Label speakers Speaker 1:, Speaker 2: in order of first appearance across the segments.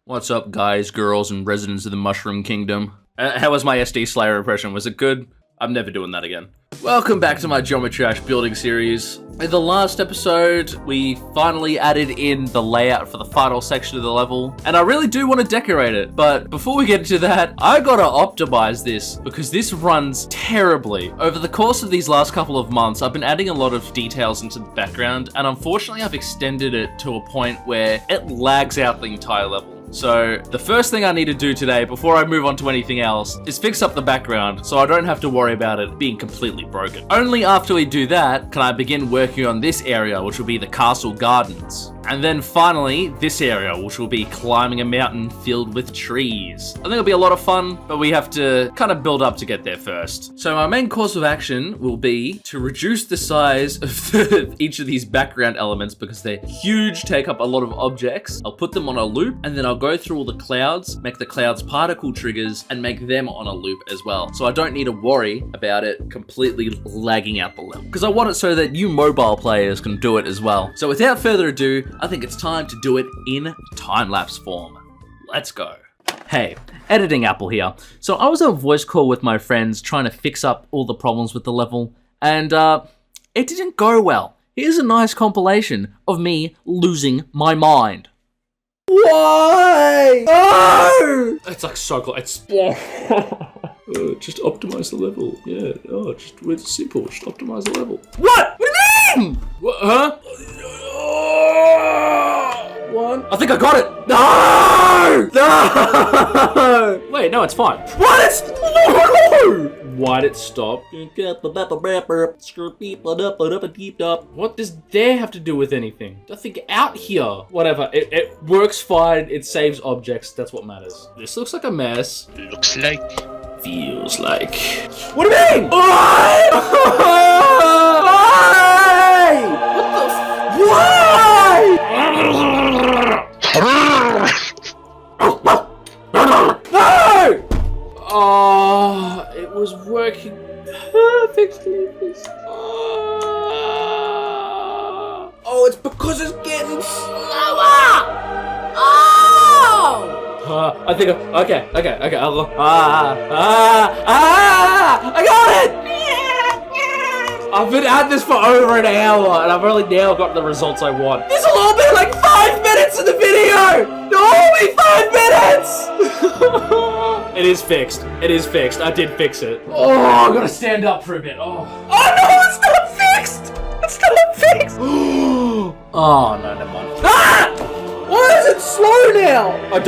Speaker 1: What's up, guys, girls, and residents of the Mushroom Kingdom? How was my SD Slayer impression? Was it good? I'm never doing that again. Welcome back to my Geometry Dash building series. In the last episode, we finally added in the layout for the final section of the level, and I really do want to decorate it. But before we get into that, I gotta optimize this because this runs terribly. Over the course of these last couple of months, I've been adding a lot of details into the background, and unfortunately I've extended it to a point where it lags out the entire level. So the first thing I need to do today before I move on to anything else is fix up the background so I don't have to worry about it being completely broken. Only after we do that can I begin working on this area, which will be the castle gardens. And then finally, this area, which will be climbing a mountain filled with trees. I think it'll be a lot of fun, but we have to kind of build up to get there first. So my main course of action will be to reduce the size of each of these background elements because they're huge, take up a lot of objects. I'll put them on a loop, and then I'll go through all the clouds, make the clouds particle triggers, and make them on a loop as well. So I don't need to worry about it completely lagging out the level, because I want it so that you mobile players can do it as well. So without further ado, I think it's time to do it in time-lapse form. Let's go. Hey, Editing Apple here. So I was on a voice call with my friends trying to fix up all the problems with the level, and it didn't go well. Here's a nice compilation of me losing my mind. Why? Oh! It's like so close. It's just optimize the level. Yeah. Oh, it's simple. Just optimize the level. What? What do you mean? What? Huh? One. I think I got it. No! No! Wait, no, it's fine. What? It's no! Why'd it stop? What does there have to do with anything? Nothing out here. Whatever. It works fine. It saves objects. That's what matters. This looks like a mess.
Speaker 2: Looks like.
Speaker 1: Feels like. What do you mean? Why? What the why? No! Oh, it was working perfectly. Oh, it's because it's getting slower. Oh! I think okay. I'll go. I got it! I've been at this for over an hour, and I've only now got the results I want. This will all be like 5 minutes of the video! It'll all be 5 minutes! It is fixed. It is fixed. I did fix it. Oh, I gotta stand up for a bit. Oh no, it's not fixed! It's not fixed! Oh, no, never mind. Ah! Why is it slow now? I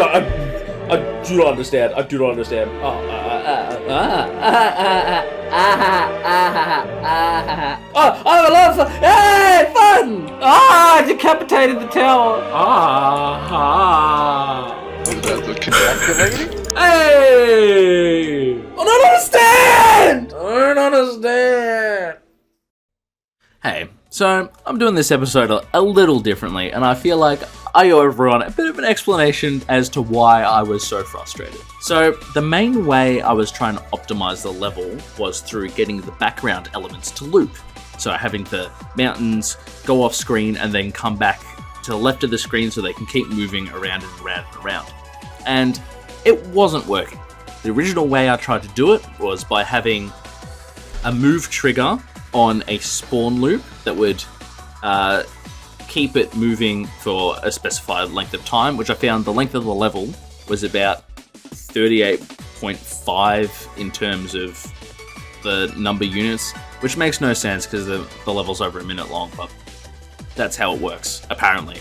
Speaker 1: do not understand. I do not understand. Oh, I'm a lot of fun. Hey, fun! I decapitated the tower.
Speaker 2: Does that look activating?
Speaker 1: Hey! I don't understand! Hey, so I'm doing this episode a little differently, and I feel like I owe everyone a bit of an explanation as to why I was so frustrated. So the main way I was trying to optimize the level was through getting the background elements to loop. So having the mountains go off screen and then come back to the left of the screen so they can keep moving around and around and around. And it wasn't working. The original way I tried to do it was by having a move trigger on a spawn loop that would keep it moving for a specified length of time, which I found the length of the level was about 38.5 in terms of the number units, which makes no sense because the level's over a minute long, but that's how it works, apparently.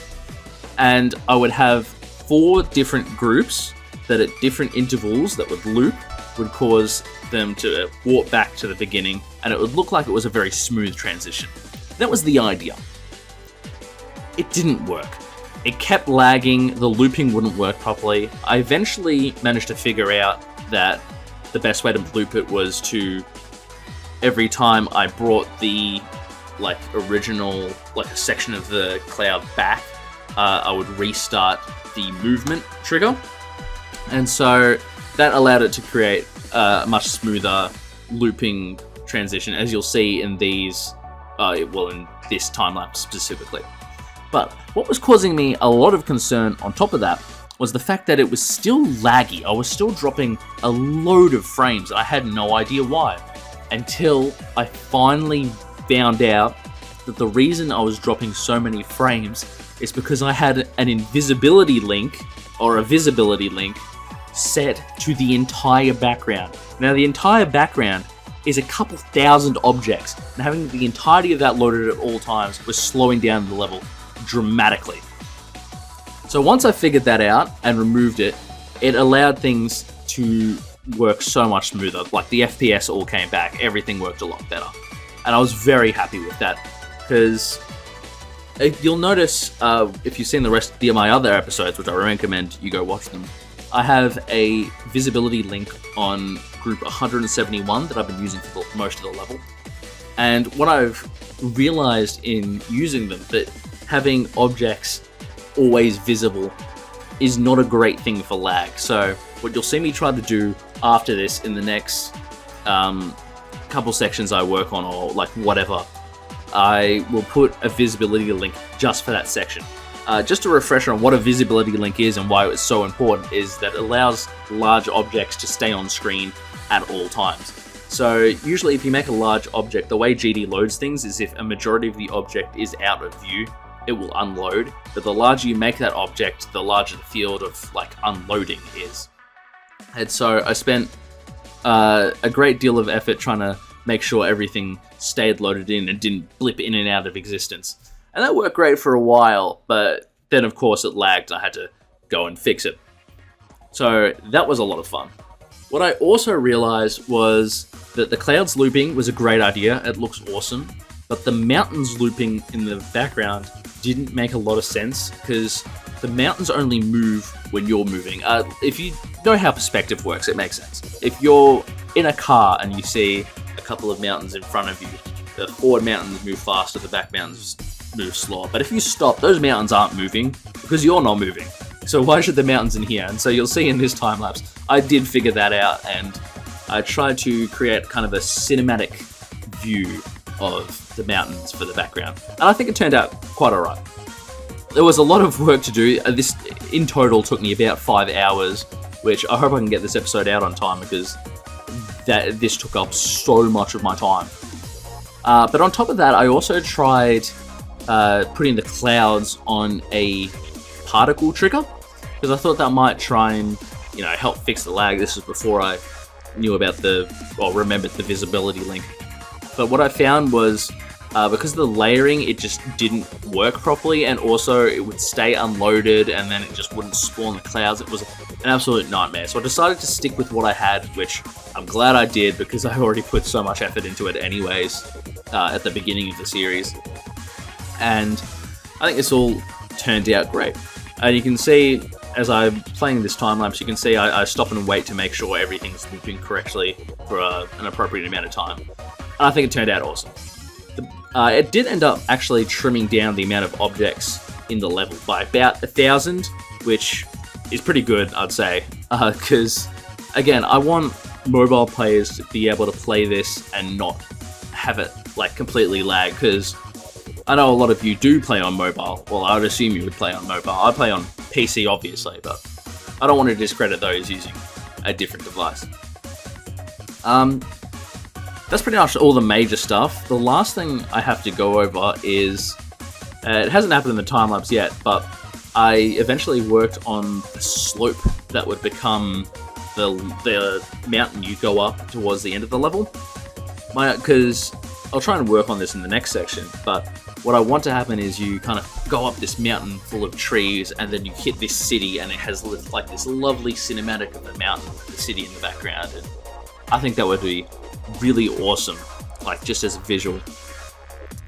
Speaker 1: And I would have 4 different groups that at different intervals that would loop would cause them to warp back to the beginning, and it would look like it was a very smooth transition. That was the idea. It didn't work. It kept lagging, the looping wouldn't work properly. I eventually managed to figure out that the best way to loop it was to, every time I brought the original section of the cloud back, I would restart the movement trigger. And so that allowed it to create a much smoother looping transition, as you'll see in these, in this time lapse specifically. But what was causing me a lot of concern on top of that was the fact that it was still laggy. I was still dropping a load of frames. I had no idea why. Until I finally found out that the reason I was dropping so many frames is because I had an invisibility link, or a visibility link, set to the entire background. Now the entire background is a couple thousand objects, and having the entirety of that loaded at all times was slowing down the level dramatically. So once I figured that out and removed it, it allowed things to work so much smoother. Like the FPS all came back, everything worked a lot better. And I was very happy with that, because you'll notice, if you've seen the rest of my other episodes, which I recommend you go watch them, I have a visibility link on group 171 that I've been using for most of the level. And what I've realized in using them, that having objects always visible is not a great thing for lag. So what you'll see me try to do after this in the next couple sections I work on, or like whatever, I will put a visibility link just for that section. Just a refresher on what a visibility link is and why it's so important is that it allows large objects to stay on screen at all times. So usually if you make a large object, the way GD loads things is if a majority of the object is out of view, it will unload. But the larger you make that object, the larger the field of like unloading is. And so I spent a great deal of effort trying to make sure everything stayed loaded in and didn't blip in and out of existence. And that worked great for a while, but then of course it lagged and I had to go and fix it. So that was a lot of fun. What I also realized was that the clouds looping was a great idea. It looks awesome, but the mountains looping in the background didn't make a lot of sense, because the mountains only move when you're moving. If you know how perspective works, it makes sense. If you're in a car and you see a couple of mountains in front of you, the forward mountains move faster, the back mountains move slower. But if you stop, those mountains aren't moving because you're not moving. So why should the mountains in here? And so you'll see in this time lapse, I did figure that out, and I tried to create kind of a cinematic view of the mountains for the background. And I think it turned out quite alright. There was a lot of work to do. This in total took me about 5 hours, which I hope I can get this episode out on time, because this took up so much of my time. But on top of that, I also tried putting the clouds on a particle trigger, because I thought that might try and help fix the lag. This was before I knew about remembered the visibility link. But what I found was because of the layering, it just didn't work properly, and also it would stay unloaded and then it just wouldn't spawn the clouds. It was an absolute nightmare. So I decided to stick with what I had, which I'm glad I did, because I already put so much effort into it anyways at the beginning of the series. And I think this all turned out great. And you can see, as I'm playing this time lapse, you can see I stop and wait to make sure everything's looping correctly for an appropriate amount of time. And I think it turned out awesome. It did end up actually trimming down the amount of objects in the level by about 1,000, which is pretty good, I'd say. Because, again, I want mobile players to be able to play this and not have it completely lag, because I know a lot of you do play on mobile. Well, I would assume you would play on mobile. I play on PC, obviously, but I don't want to discredit those using a different device. That's pretty much all the major stuff. The last thing I have to go over is, it hasn't happened in the time lapse yet, but I eventually worked on the slope that would become the mountain you go up towards the end of the level. Because I'll try and work on this in the next section, but what I want to happen is you kind of go up this mountain full of trees, and then you hit this city, and it has this lovely cinematic of the mountain with the city in the background. And I think that would be really awesome, just as a visual,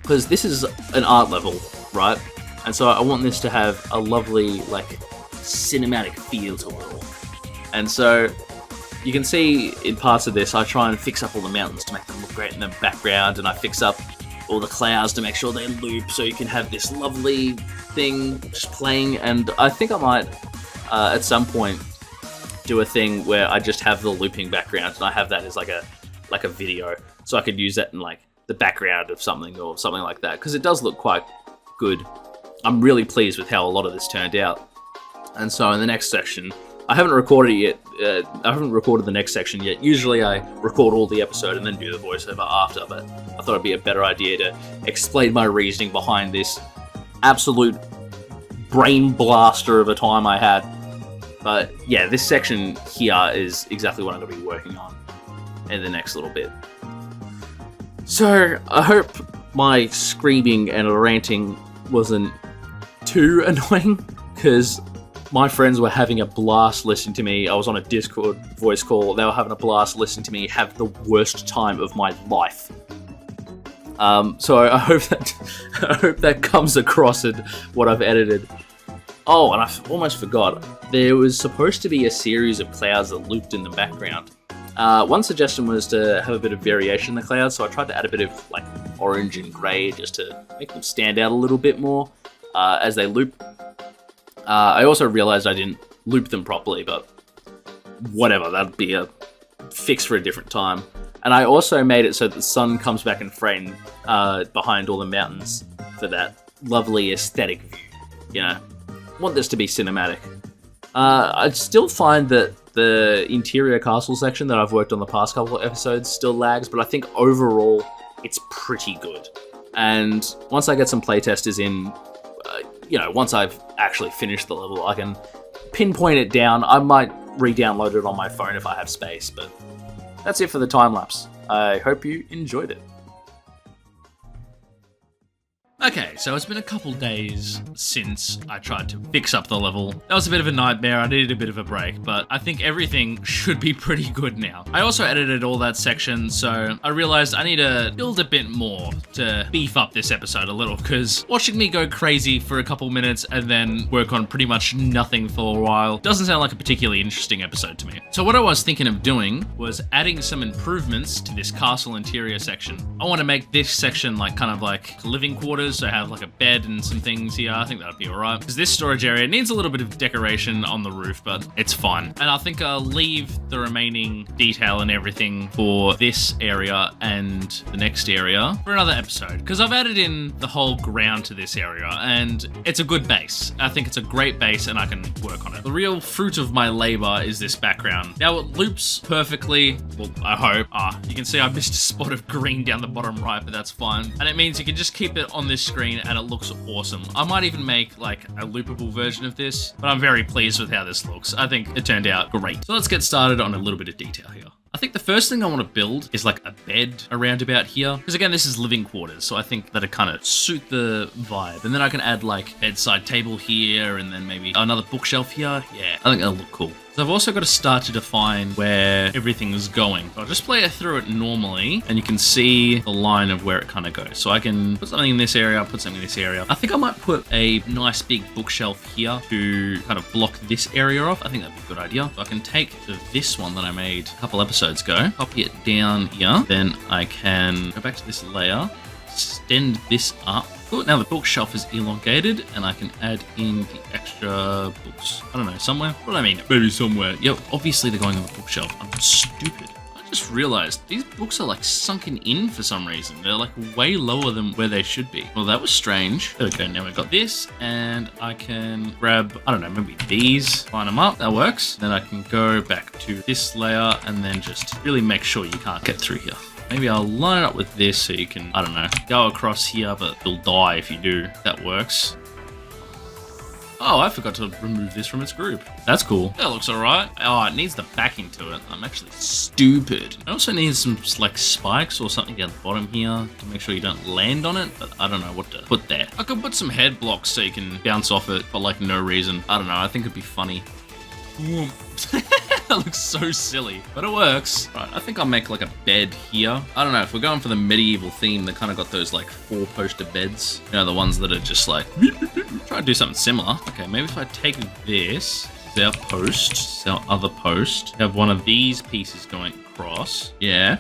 Speaker 1: because this is an art level, right? And so I want this to have a lovely cinematic feel to it all. And so you can see in parts of this, I try and fix up all the mountains to make them look great in the background, and I fix up all the clouds to make sure they loop, so you can have this lovely thing just playing. And I think I might at some point do a thing where I just have the looping background, and I have that as like a video, so I could use that in the background of something or something like that, because it does look quite good. I'm really pleased with how a lot of this turned out. And so in the next section, I haven't recorded it yet. I haven't recorded the next section yet. Usually I record all the episode and then do the voiceover after, but I thought it'd be a better idea to explain my reasoning behind this absolute brain blaster of a time I had. But yeah, this section here is exactly what I'm going to be working on in the next little bit. So I hope my screaming and ranting wasn't too annoying, because my friends were having a blast listening to me. I was on a Discord voice call. They were having a blast listening to me have the worst time of my life. So I hope that comes across in what I've edited. Oh, and I almost forgot. There was supposed to be a series of clouds that looped in the background. One suggestion was to have a bit of variation in the clouds, so I tried to add a bit of like orange and grey just to make them stand out a little bit more as they loop. I also realized I didn't loop them properly, but whatever, that'd be a fix for a different time. And I also made it so that the sun comes back in frame behind all the mountains for that lovely aesthetic view. You know, I want this to be cinematic. I still find that the interior castle section that I've worked on the past couple of episodes still lags, but I think overall it's pretty good. And once I get some playtesters in, once I've actually finished the level, I can pinpoint it down. I might re-download it on my phone if I have space, but that's it for the time lapse. I hope you enjoyed it. Okay, so it's been a couple days since I tried to fix up the level. That was a bit of a nightmare. I needed a bit of a break, but I think everything should be pretty good now. I also edited all that section, so I realized I need to build a bit more to beef up this episode a little, because watching me go crazy for a couple minutes and then work on pretty much nothing for a while doesn't sound like a particularly interesting episode to me. So what I was thinking of doing was adding some improvements to this castle interior section. I want to make this section kind of like living quarters. So I have like a bed and some things here. I think that'd be alright. Because this storage area needs a little bit of decoration on the roof, but it's fine. And I think I'll leave the remaining detail and everything for this area and the next area for another episode. Because I've added in the whole ground to this area and it's a good base. I think it's a great base and I can work on it. The real fruit of my labor is this background. Now it loops perfectly. Well, I hope. You can see I missed a spot of green down the bottom right, but that's fine. And it means you can just keep it on this screen and it looks awesome. I might even make like a loopable version of this, but I'm very pleased with how this looks. I think it turned out great. So let's get started on a little bit of detail here. I think the first thing I want to build is like a bed around about here. Because again, this is living quarters, so I think that'll kind of suit the vibe. And then I can add like bedside table here and then maybe another bookshelf here. Yeah, I think that'll look cool. So I've also got to start to define where everything is going. I'll just play it through it normally and you can see the line of where it kind of goes. So I can put something in this area, put something in this area. I think I might put a nice big bookshelf here to kind of block this area off. I think that'd be a good idea. So I can take this one that I made a couple episodes ago, copy it down here. Then I can go back to this layer, extend this up. Cool, now the bookshelf is elongated and I can add in the extra books. I don't know, somewhere? What do I mean? Maybe somewhere. Yep, obviously they're going on the bookshelf. I'm stupid. I just realized these books are like sunken in for some reason. They're like way lower than where they should be. Well, that was strange. There we go, now we've got this and I can grab, I don't know, maybe these, line them up, that works. Then I can go back to this layer and then just really make sure you can't get through here. Maybe I'll line it up with this so you can, I don't know, go across here, but you'll die if you do. That works. Oh, I forgot to remove this from its group. That's cool. That looks alright. Oh, it needs the backing to it. I'm actually stupid. I also need some like spikes or something down the bottom here to make sure you don't land on it, but I don't know what to put there. I could put some head blocks so you can bounce off it for like no reason. I don't know, I think it'd be funny. That looks so silly, but it works. Right, I think I'll make like a bed here. I don't know, if we're going for the medieval theme, they kind of got those like 4-poster beds. You know, the ones that are just like, try to do something similar. Okay, maybe if I take this, our post, our other post, have one of these pieces going across. Yeah,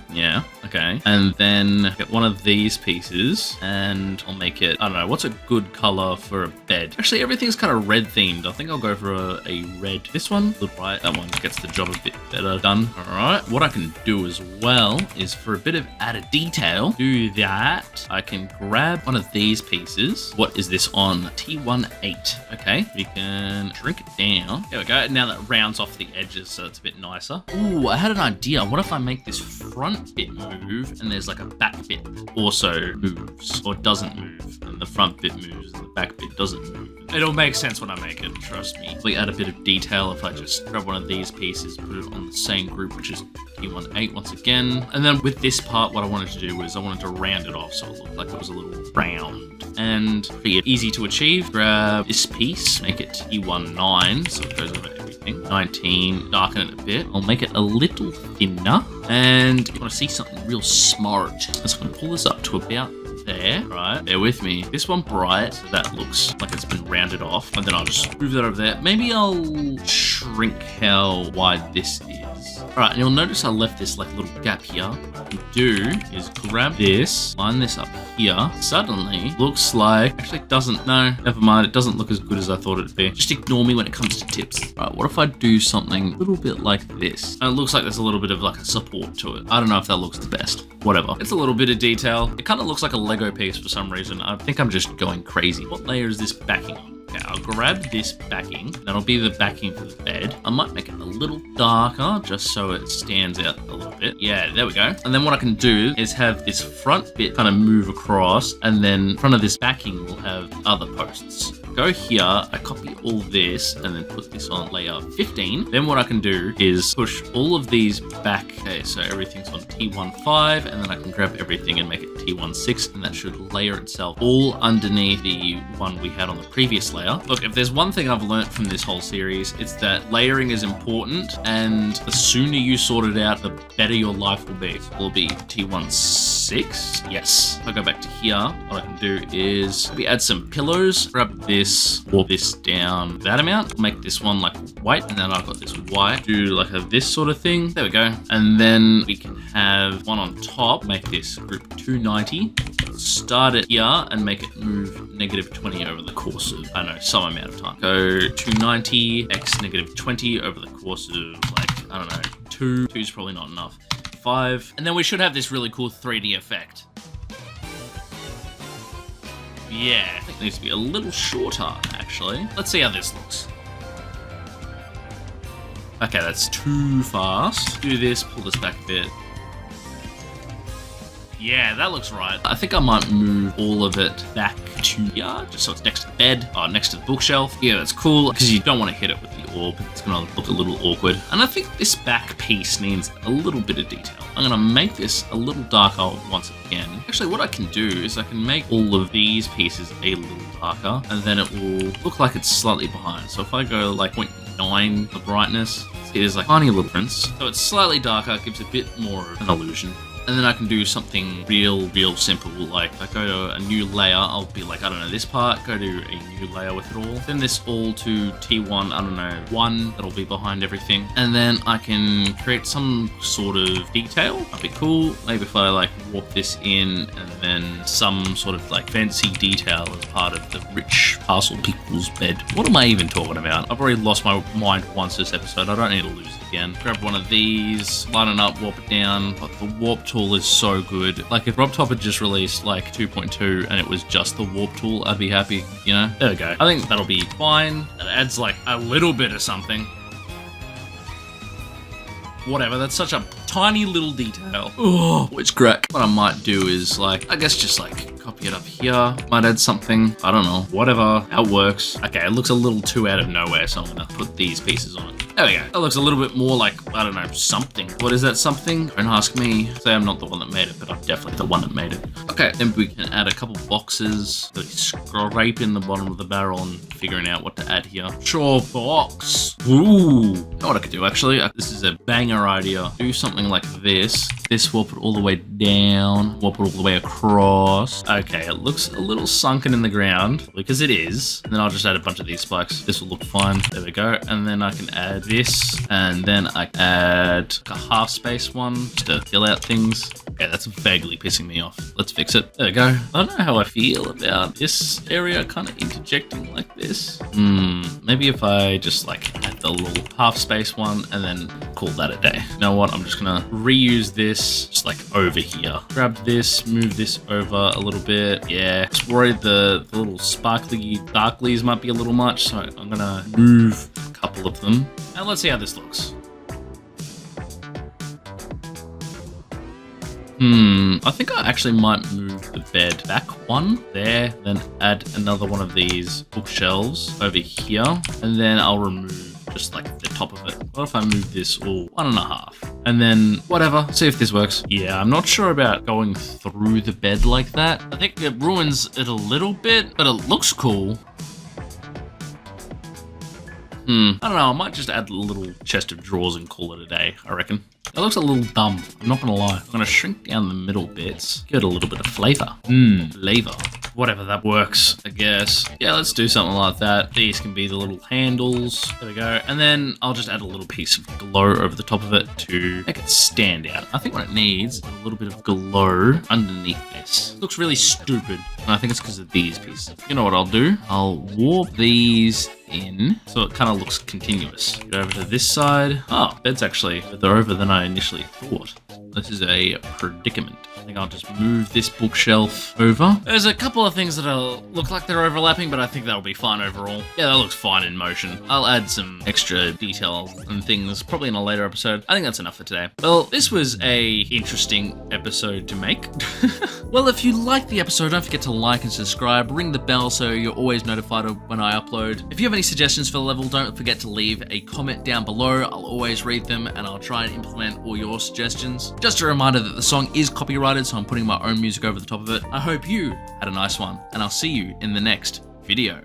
Speaker 1: okay. And then get one of these pieces and I'll make it, I don't know, what's a good color for a bed? Actually, everything's kind of red themed. I think I'll go for a red. This one, right, that one gets the job a bit better done. All right, what I can do as well is for a bit of added detail, do that. I can grab one of these pieces. What is this on? T18. Okay, we can shrink it down. There we go. Now that rounds off the edges so it's a bit nicer. Ooh, I had an idea. What if I make this front bit move and there's like a back bit that also moves or doesn't move, and the front bit moves and the back bit doesn't move? It'll make sense when I make it, trust me. We add a bit of detail if I just grab one of these pieces, put it on the same group, which is T18 once again. And then with this part, what I wanted to do is I wanted to round it off so it looked like it was a little round. And pretty easy to achieve. Grab this piece, make it T19 so it goes over everything. 19, darken it a bit. I'll make it a little thinner. And if you want to see something real smart, I'm just going to pull this up to about there, right? Bear with me. This one bright, so that looks like it's been rounded off. And then I'll just move that over there. Maybe I'll shrink how wide this is. All right, and you'll notice I left this like little gap here. What you do is grab this, line this up here. Suddenly, looks like, actually it doesn't, no, never mind. It doesn't look as good as I thought it'd be. Just ignore me when it comes to tips. All right, what if I do something a little bit like this? And it looks like there's a little bit of like a support to it. I don't know if that looks the best. Whatever. It's a little bit of detail. It kind of looks like a Lego piece for some reason. I think I'm just going crazy. What layer is this backing on? Okay, I'll grab this backing. That'll be the backing for the bed. I might make it a little darker just so it stands out a little bit. Yeah, there we go. And then what I can do is have this front bit kind of move across, and then in front of this backing will have other posts. Go here, I copy all this and then put this on layer 15. Then what I can do is push all of these back. Okay, so everything's on T15, and then I can grab everything and make it T16, and that should layer itself all underneath the one we had on the previous layer. Look, if there's one thing I've learned from this whole series, it's that layering is important, and the sooner you sort it out, the better your life will be. Will be T16? Yes. If I go back to here, what I can do is maybe add some pillows, grab this, warp this down that amount, make this one like white, and then I've got this white, do like this sort of thing. There we go. And then we can have one on top, make this group 290. Start it here and make it move -20 over the course of, I don't know, some amount of time. Go 290 x -20 over the course of like, I don't know, 2. 2 is probably not enough. 5. And then we should have this really cool 3D effect. Yeah, I think it needs to be a little shorter, actually. Let's see how this looks. Okay, that's too fast. Do this, pull this back a bit. Yeah, that looks right. I think I might move all of it back to here, just so it's next to the bed, or next to the bookshelf. Yeah, that's cool, because you don't want to hit it with the orb. It's going to look a little awkward. And I think this back piece needs a little bit of detail. I'm going to make this a little darker once again. Actually, what I can do is I can make all of these pieces a little darker, and then it will look like it's slightly behind. So if I go like 0.9 the brightness, see there's like tiny little difference. So it's slightly darker, gives a bit more of an illusion. And then I can do something real simple, like I go to a new layer, I'll be like, I don't know, this part, go to a new layer with it all. Send this all to T1, I don't know, 1, that'll be behind everything. And then I can create some sort of detail. That'd be cool. Maybe if I like warp this in and then some sort of like fancy detail as part of the rich castle people's bed. What am I even talking about? I've already lost my mind once this episode. I don't need to lose it again. Grab one of these, line it up, warp it down. But the warp tool is so good. Like if Rob Top had just released like 2.2 and it was just the warp tool, I'd be happy, you know? There we go. I think that'll be fine. It adds like a little bit of something. Whatever, that's such a tiny little detail. Oh, it's crack. What I might do is like, I guess just like copy it up here. Might add something, I don't know, whatever, that works. Okay, it looks a little too out of nowhere, so I'm gonna put these pieces on it. There we go. That looks a little bit more like, I don't know, something. What is that something? Don't ask me. Say I'm not the one that made it, but I'm definitely the one that made it. Okay, then we can add a couple boxes. Really scrape in the bottom of the barrel and figuring out what to add here. Sure, box. Ooh. Don't what I could do actually? This is a banger idea. Do something like this. This warp it all the way down, warp it all the way across. Okay, it looks a little sunken in the ground because it is. And then I'll just add a bunch of these spikes. This will look fine. There we go. And then I can add this, and then I can add a half space one just to fill out things. Okay, that's vaguely pissing me off. Let's fix it. There we go. I don't know how I feel about this area kind of interjecting like this. Maybe if I just like add the little half space one and then call that a day. You know what? I'm just gonna reuse this just like over here. Grab this, move this over a little bit. Yeah, just worried the little sparkly darklies might be a little much, so I'm gonna move a couple of them. And let's see how this looks. I think I actually might move the bed back one there, then add another one of these bookshelves over here, and then I'll remove just like the top of it. What if I move this all 1.5? And then whatever, see if this works. Yeah, I'm not sure about going through the bed like that. I think it ruins it a little bit, but it looks cool. I don't know, I might just add a little chest of drawers and call it a day, I reckon. It looks a little dumb, I'm not gonna lie. I'm gonna shrink down the middle bits, give it a little bit of flavor. Flavor. Whatever, that works, I guess. Yeah, let's do something like that. These can be the little handles. There we go. And then I'll just add a little piece of glow over the top of it to make it stand out. I think what it needs is a little bit of glow underneath this. It looks really stupid, and I think it's because of these pieces. You know what I'll do? I'll warp these in so it kind of looks continuous. Get over to this side. Oh, bed's actually further over than I initially thought. This is a predicament. I think I'll just move this bookshelf over. There's a couple of things that'll look like they're overlapping, but I think that'll be fine overall. Yeah, that looks fine in motion. I'll add some extra details and things probably in a later episode. I think that's enough for today. Well, this was a interesting episode to make. Well, if you liked the episode, don't forget to like and subscribe. Ring the bell so you're always notified of when I upload. If you have any suggestions for the level, don't forget to leave a comment down below. I'll always read them and I'll try and implement all your suggestions. Just a reminder that the song is copyrighted, so I'm putting my own music over the top of it. I hope you had a nice one, and I'll see you in the next video.